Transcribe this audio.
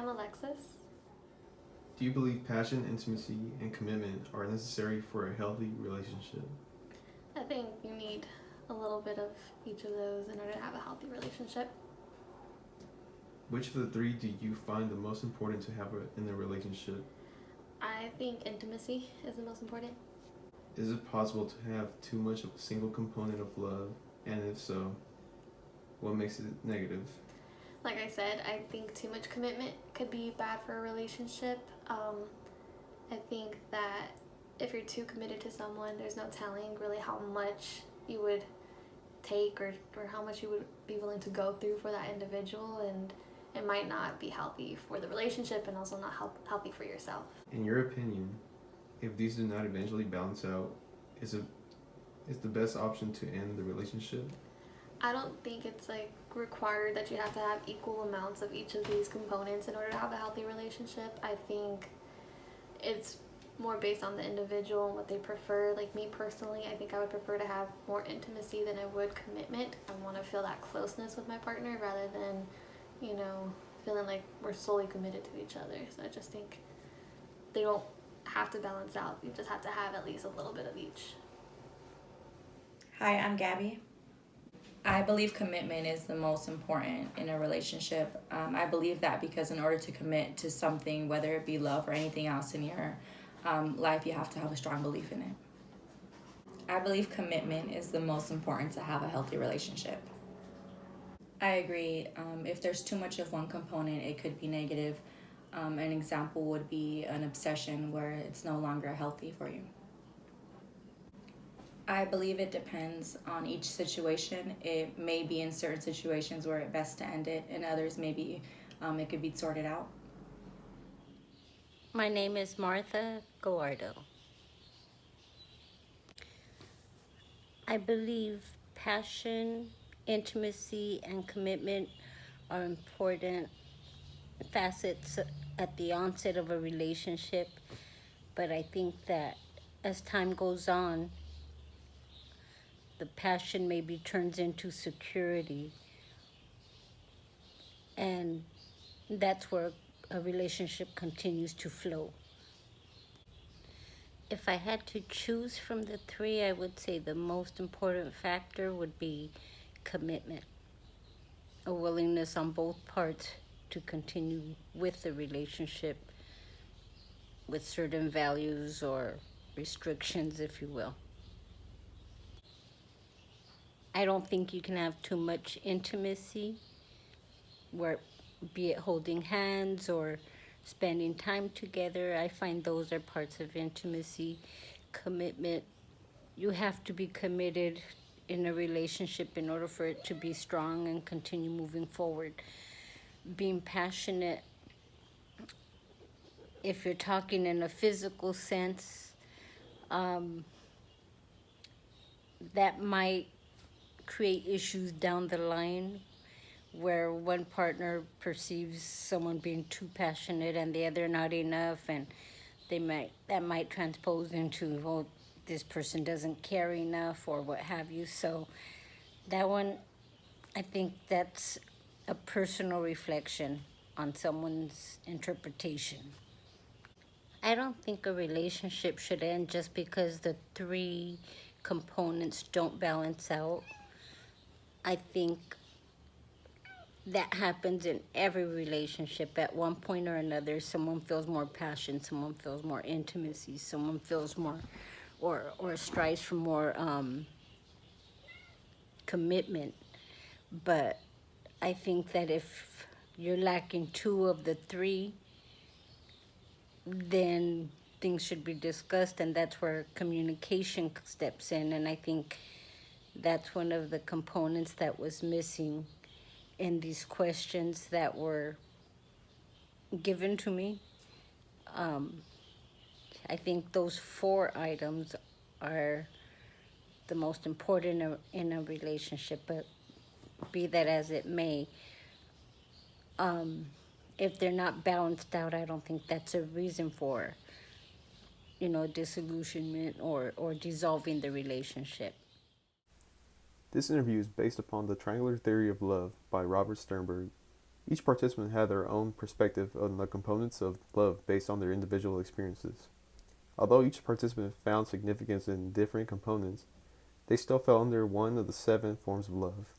I'm Alexis. Do you believe passion, intimacy, and commitment are necessary for a healthy relationship? I think you need a little bit of each of those in order to have a healthy relationship. Which of the three do you find the most important to have in a relationship? I think intimacy is the most important. Is it possible to have too much of a single component of love? And if so, what makes it negative? Like I said, I think too much commitment could be bad for a relationship. I think that if you're too committed to someone, there's no telling really how much you would take or how much you would be willing to go through for that individual, and it might not be healthy for the relationship and also not healthy for yourself. In your opinion, if these do not eventually balance out, is the best option to end the relationship? I don't think it's like required that you have to have equal amounts of each of these components in order to have a healthy relationship. I think it's more based on the individual and what they prefer. Like me personally, I think I would prefer to have more intimacy than I would commitment. I want to feel that closeness with my partner rather than, feeling like we're solely committed to each other. So I just think they don't have to balance out. You just have to have at least a little bit of each. Hi, I'm Gabby. I believe commitment is the most important in a relationship. I believe that because in order to commit to something, whether it be love or anything else in your life, you have to have a strong belief in it. I believe commitment is the most important to have a healthy relationship. I agree. If there's too much of one component, it could be negative. An example would be an obsession where it's no longer healthy for you. I believe it depends on each situation. It may be in certain situations where it's best to end it, and others maybe it could be sorted out. My name is Martha Gallardo. I believe passion, intimacy, and commitment are important facets at the onset of a relationship, but I think that as time goes on, the passion maybe turns into security, and that's where a relationship continues to flow. If I had to choose from the three, I would say the most important factor would be commitment, a willingness on both parts to continue with the relationship with certain values or restrictions, if you will. I don't think you can have too much intimacy, where be it holding hands or spending time together. I find those are parts of intimacy. Commitment, you have to be committed in a relationship in order for it to be strong and continue moving forward. Being passionate, if you're talking in a physical sense, that might create issues down the line where one partner perceives someone being too passionate and the other not enough, and that might transpose into, well, this person doesn't care enough or what have you. So that one, I think that's a personal reflection on someone's interpretation. I don't think a relationship should end just because the three components don't balance out. I think that happens in every relationship. At one point or another, someone feels more passion, someone feels more intimacy, someone feels more or strives for more commitment. But I think that if you're lacking two of the three, then things should be discussed, and that's where communication steps in. And I think that's one of the components that was missing in these questions that were given to me. I think those 4 items are the most important in a relationship, but be that as it may, if they're not balanced out, I don't think that's a reason for, disillusionment or dissolving the relationship. This interview is based upon the triangular theory of love by Robert Sternberg Each participant had their own perspective on the components of love based on their individual experiences. Although each participant found significance in different components, they still fell under one of the 7 forms of love.